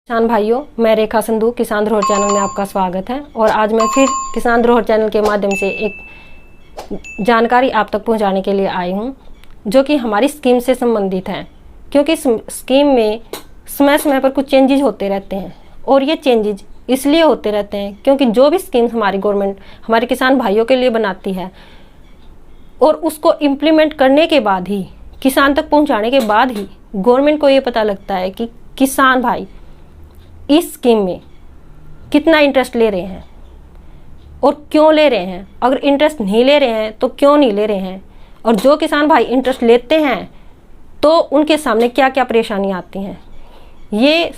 किसान भाइयों, मैं रेखा संधू किसान धरोहर चैनल में आपका स्वागत है। और आज मैं फिर किसान धरोहर चैनल के माध्यम से एक जानकारी आप तक पहुंचाने के लिए आई हूं, जो कि हमारी स्कीम से संबंधित है। क्योंकि स्कीम में समय समय पर कुछ चेंजेस होते रहते हैं, और ये चेंजेस इसलिए होते रहते हैं क्योंकि जो भी स्कीम हमारी गवर्नमेंट हमारे किसान भाइयों के लिए बनाती है, और उसको इम्प्लीमेंट करने के बाद ही, किसान तक पहुँचाने के बाद ही गवर्नमेंट को ये पता लगता है कि किसान भाई इस स्कीम में कितना इंटरेस्ट ले रहे हैं और क्यों ले रहे हैं। अगर इंटरेस्ट नहीं ले रहे हैं तो क्यों नहीं ले रहे हैं, और जो किसान भाई इंटरेस्ट लेते हैं तो उनके सामने क्या क्या परेशानियां आती हैं। ये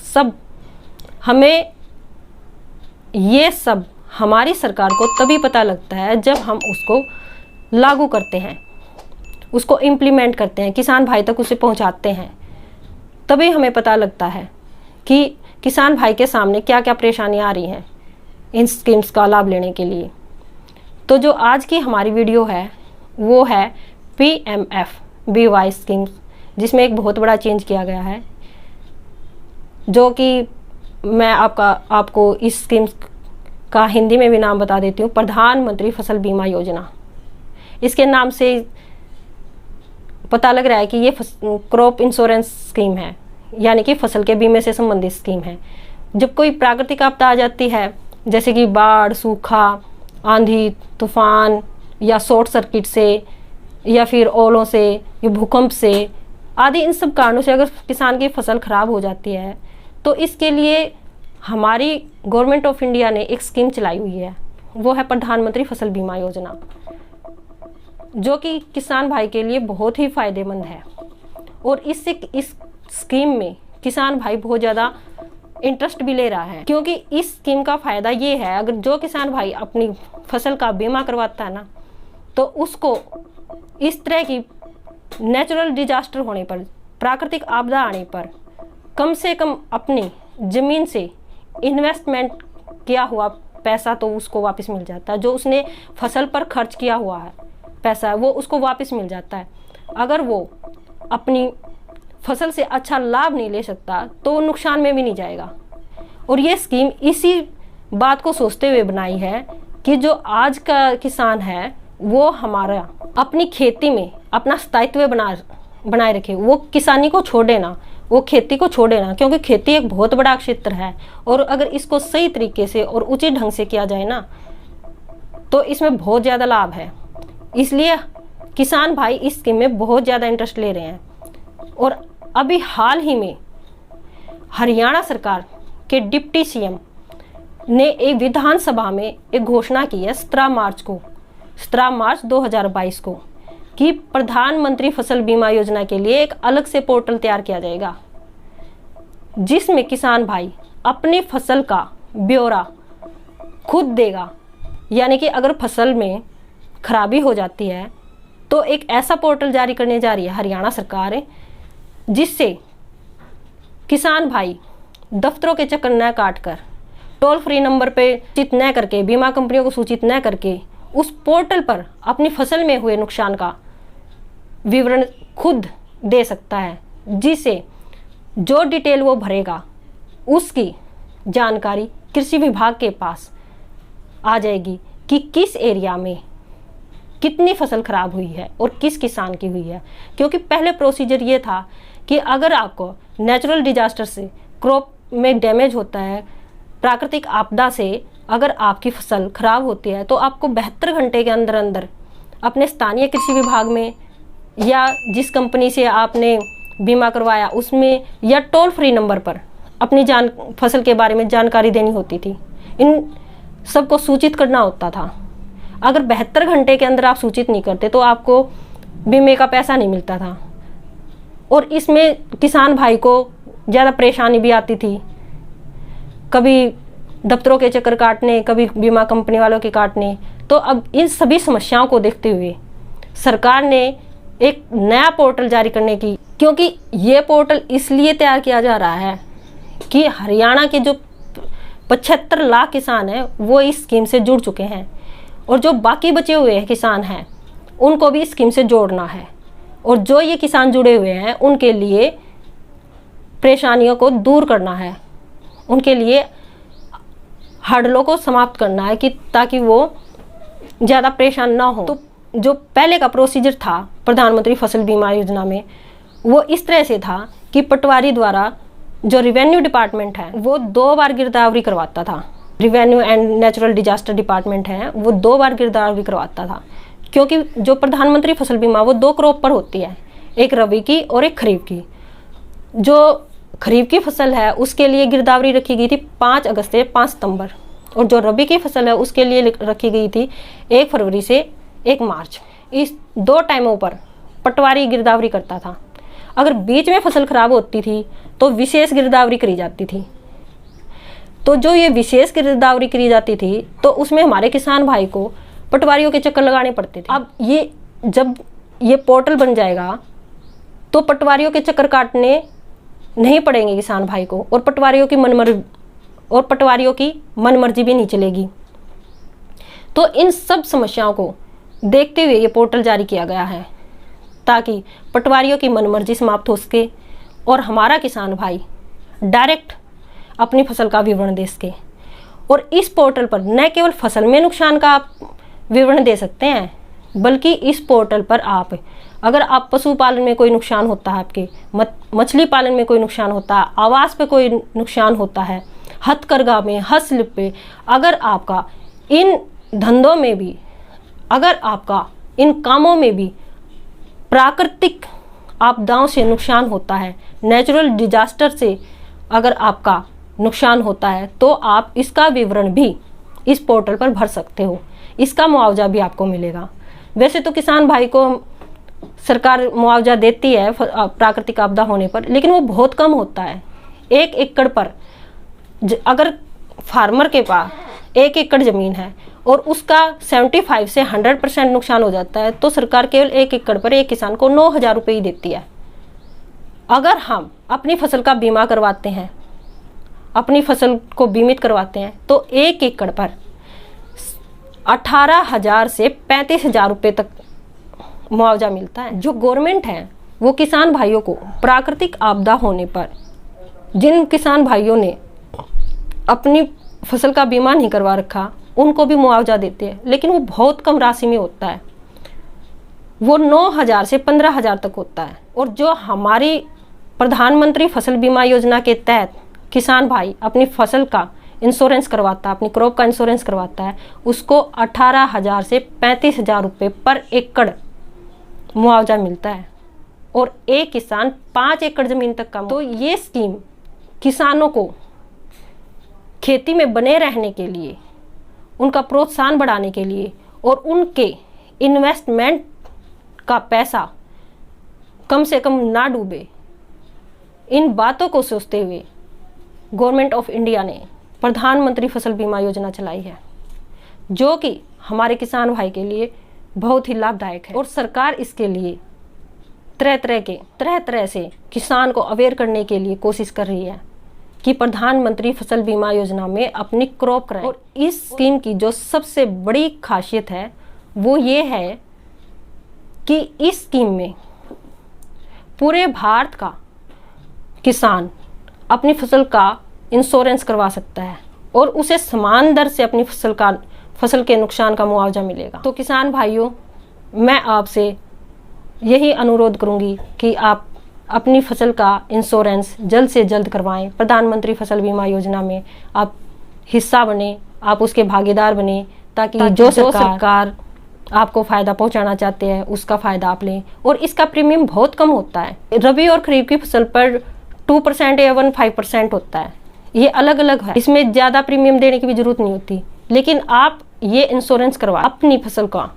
सब हमारी सरकार को तभी पता लगता है जब हम उसको लागू करते हैं, उसको इम्प्लीमेंट करते हैं, किसान भाई तक उसे पहुंचाते हैं। तभी हमें पता लगता है कि किसान भाई के सामने क्या क्या परेशानियां आ रही हैं इन स्कीम्स का लाभ लेने के लिए। तो जो आज की हमारी वीडियो है वो है PMFBY स्कीम्स, जिसमें एक बहुत बड़ा चेंज किया गया है, जो कि मैं आपको इस स्कीम्स का हिंदी में भी नाम बता देती हूँ। प्रधानमंत्री फसल बीमा योजना, इसके नाम से पता लग रहा है कि ये क्रॉप इंश्योरेंस स्कीम है, यानी कि फसल के बीमे से संबंधित स्कीम है। जब कोई प्राकृतिक आपदा आ जाती है, जैसे कि बाढ़, सूखा, आंधी, तूफान, या शॉर्ट सर्किट से, या फिर ओलों से, या भूकंप से आदि, इन सब कारणों से अगर किसान की फसल खराब हो जाती है तो इसके लिए हमारी गवर्नमेंट ऑफ इंडिया ने एक स्कीम चलाई हुई है, वो है प्रधानमंत्री फसल बीमा योजना, जो कि किसान भाई के लिए बहुत ही फायदेमंद है। और इस स्कीम में किसान भाई बहुत ज़्यादा इंटरेस्ट भी ले रहा है, क्योंकि इस स्कीम का फ़ायदा ये है, अगर जो किसान भाई अपनी फसल का बीमा करवाता है ना, तो उसको इस तरह की नेचुरल डिजास्टर होने पर, प्राकृतिक आपदा आने पर, कम से कम अपनी ज़मीन से इन्वेस्टमेंट किया हुआ पैसा तो उसको वापस मिल जाता है। जो उसने फसल पर खर्च किया हुआ है पैसा, वो उसको वापस मिल जाता है। अगर वो अपनी फसल से अच्छा लाभ नहीं ले सकता तो वो नुकसान में भी नहीं जाएगा। और ये स्कीम इसी बात को सोचते हुए बनाई है कि जो आज का किसान है वो हमारा अपनी खेती में अपना स्थायित्व बनाए रखे, वो किसानी को छोड़े ना, वो खेती को छोड़े ना, क्योंकि खेती एक बहुत बड़ा क्षेत्र है, और अगर इसको सही तरीके से और उचित ढंग से किया जाए ना तो इसमें बहुत ज़्यादा लाभ है। इसलिए किसान भाई इस स्कीम में बहुत ज़्यादा इंटरेस्ट ले रहे हैं। और अभी हाल ही में हरियाणा सरकार के डिप्टी सीएम ने एक विधानसभा में एक घोषणा की है 17 मार्च 2022 को, कि प्रधानमंत्री फसल बीमा योजना के लिए एक अलग से पोर्टल तैयार किया जाएगा, जिसमें किसान भाई अपनी फसल का ब्यौरा खुद देगा। यानी कि अगर फसल में खराबी हो जाती है तो एक ऐसा पोर्टल जारी करने जा रही है हरियाणा सरकार, जिससे किसान भाई दफ्तरों के चक्कर न काट कर, टोल फ्री नंबर पे सूचित न करके, बीमा कंपनियों को सूचित न करके, उस पोर्टल पर अपनी फसल में हुए नुकसान का विवरण खुद दे सकता है, जिसे जो डिटेल वो भरेगा उसकी जानकारी कृषि विभाग के पास आ जाएगी कि किस एरिया में कितनी फसल खराब हुई है और किस किसान की हुई है। क्योंकि पहले प्रोसीजर ये था कि अगर आपको नेचुरल डिजास्टर से क्रॉप में डैमेज होता है, प्राकृतिक आपदा से अगर आपकी फसल खराब होती है, तो आपको 72 घंटे के अंदर अंदर अपने स्थानीय कृषि विभाग में, या जिस कंपनी से आपने बीमा करवाया उसमें, या टोल फ्री नंबर पर अपनी फसल के बारे में जानकारी देनी होती थी। इन सबको सूचित करना होता था। अगर 72 घंटे के अंदर आप सूचित नहीं करते तो आपको बीमे का पैसा नहीं मिलता था। और इसमें किसान भाई को ज़्यादा परेशानी भी आती थी, कभी दफ्तरों के चक्कर काटने, कभी बीमा कंपनी वालों के काटने। तो अब इन सभी समस्याओं को देखते हुए सरकार ने एक नया पोर्टल जारी करने की, क्योंकि ये पोर्टल इसलिए तैयार किया जा रहा है कि हरियाणा के जो 75 लाख किसान हैं वो इस स्कीम से जुड़ चुके हैं, और जो बाकी बचे हुए किसान हैं उनको भी इस स्कीम से जोड़ना है। और जो ये किसान जुड़े हुए हैं उनके लिए परेशानियों को दूर करना है। उनके लिए हर्डलों को समाप्त करना है कि ताकि वो ज़्यादा परेशान ना हो। तो जो पहले का प्रोसीजर था प्रधानमंत्री फसल बीमा योजना में, वो इस तरह से था कि पटवारी द्वारा जो रिवेन्यू डिपार्टमेंट है वो 2 बार गिरदावरी करवाता था। Revenue and natural disaster department है, वो 2 बार गिरदावरी करवाता था, क्योंकि जो प्रधानमंत्री फसल बीमा वो 2 क्रॉप पर होती है, एक रबी की और एक खरीफ की। जो खरीफ की फसल है उसके लिए गिरदावरी रखी गई थी 5 अगस्त से 5 सितंबर, और जो रबी की फसल है उसके लिए रखी गई थी 1 फरवरी से 1 मार्च। इस 2 टाइमों पर पटवारी गिरदावरी करता था। अगर बीच में फसल खराब होती थी तो विशेष गिरदावरी करी जाती थी। तो जो ये विशेष गिरदावरी करी जाती थी तो उसमें हमारे किसान भाई को पटवारियों के चक्कर लगाने पड़ते थे। अब ये जब ये पोर्टल बन जाएगा तो पटवारियों के चक्कर काटने नहीं पड़ेंगे किसान भाई को, और पटवारियों की मनमर्जी भी नहीं चलेगी। तो इन सब समस्याओं को देखते हुए ये पोर्टल जारी किया गया है, ताकि पटवारियों की मनमर्जी समाप्त हो सके और हमारा किसान भाई डायरेक्ट अपनी फसल का विवरण दे सके। और इस पोर्टल पर न केवल फसल में नुकसान का आप विवरण दे सकते हैं, बल्कि इस पोर्टल पर आप अगर आप पशुपालन में कोई नुकसान होता है, आपके मछली पालन में कोई नुकसान होता है, आवास पे कोई नुकसान होता है, हथकरघा में, हस्तशिल्प पे, अगर आपका इन धंधों में भी, अगर आपका इन कामों में भी प्राकृतिक आपदाओं से नुकसान होता है, नेचुरल डिजास्टर से अगर आपका नुकसान होता है, तो आप इसका विवरण भी इस पोर्टल पर भर सकते हो। इसका मुआवजा भी आपको मिलेगा। वैसे तो किसान भाई को सरकार मुआवजा देती है प्राकृतिक आपदा होने पर, लेकिन वो बहुत कम होता है। 1 एकड़ पर अगर फार्मर के पास 1 एकड़ ज़मीन है और उसका 75 से 100% नुकसान हो जाता है, तो सरकार केवल 1 एकड़ पर एक किसान को 9,000 रुपये ही देती है। अगर हम अपनी फसल का बीमा करवाते हैं, अपनी फसल को बीमित करवाते हैं, तो 1 एकड़ पर 18,000 से 35,000 रुपये तक मुआवजा मिलता है। जो गवर्नमेंट है वो किसान भाइयों को प्राकृतिक आपदा होने पर, जिन किसान भाइयों ने अपनी फसल का बीमा नहीं करवा रखा, उनको भी मुआवजा देते हैं, लेकिन वो बहुत कम राशि में होता है। वो 9,000 से 15,000 तक होता है। और जो हमारी प्रधानमंत्री फसल बीमा योजना के तहत किसान भाई अपनी फसल का इंश्योरेंस करवाता है, अपनी क्रॉप का इंश्योरेंस करवाता है, उसको 18,000 से 35,000 रुपये पर एकड़ मुआवजा मिलता है। और एक किसान 5 एकड़ ज़मीन तक का। तो ये स्कीम किसानों को खेती में बने रहने के लिए, उनका प्रोत्साहन बढ़ाने के लिए और उनके इन्वेस्टमेंट का पैसा कम से कम ना डूबे, इन बातों को सोचते हुए गवर्नमेंट ऑफ इंडिया ने प्रधानमंत्री फसल बीमा योजना चलाई है, जो कि हमारे किसान भाई के लिए बहुत ही लाभदायक है। और सरकार इसके लिए तरह तरह से किसान को अवेयर करने के लिए कोशिश कर रही है कि प्रधानमंत्री फसल बीमा योजना में अपनी क्रॉप कराएं। और इस स्कीम की जो सबसे बड़ी खासियत है वो ये है कि इस स्कीम में पूरे भारत का किसान अपनी फसल का इंश्योरेंस करवा सकता है और उसे समान दर से अपनी फसल के नुकसान का मुआवजा मिलेगा। तो किसान भाइयों, मैं आपसे यही अनुरोध करूंगी कि आप अपनी फसल का इंश्योरेंस जल्द से जल्द करवाएं। प्रधानमंत्री फसल बीमा योजना में आप हिस्सा बने, आप उसके भागीदार बने, ताकि जो सरकार आपको फ़ायदा पहुंचाना चाहते हैं उसका फ़ायदा आप लें। और इसका प्रीमियम बहुत कम होता है। रबी और खरीफ की फसल पर 2% या 15% होता है, ये अलग अलग है। इसमें ज़्यादा प्रीमियम देने की भी ज़रूरत नहीं होती। लेकिन आप ये इंश्योरेंस करवा अपनी फसल का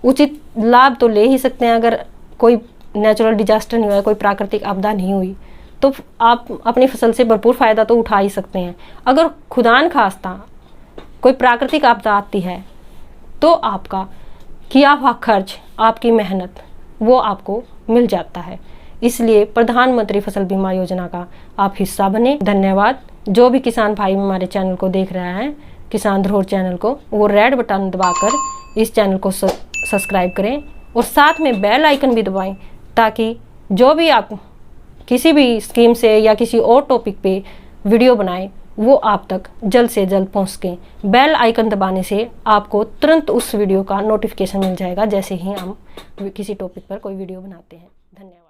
उचित लाभ तो ले ही सकते हैं। अगर कोई नेचुरल डिजास्टर नहीं हुआ, कोई प्राकृतिक आपदा नहीं हुई, तो आप अपनी फसल से भरपूर फ़ायदा तो उठा ही सकते हैं। अगर खुदा न खास्ता कोई प्राकृतिक आपदा आती है तो आपका किया हुआ खर्च, आपकी मेहनत, वो आपको मिल जाता है। इसलिए प्रधानमंत्री फसल बीमा योजना का आप हिस्सा बने। धन्यवाद। जो भी किसान भाई हमारे चैनल को देख रहे हैं, किसान धरोहर चैनल को, वो रेड बटन दबाकर इस चैनल को सब्सक्राइब करें और साथ में बेल आइकन भी दबाएं, ताकि जो भी आप किसी भी स्कीम से या किसी और टॉपिक पे वीडियो बनाएं वो आप तक जल्द से जल्द पहुँच सकें। बेल आइकन दबाने से आपको तुरंत उस वीडियो का नोटिफिकेशन मिल जाएगा जैसे ही हम किसी टॉपिक पर कोई वीडियो बनाते हैं। धन्यवाद।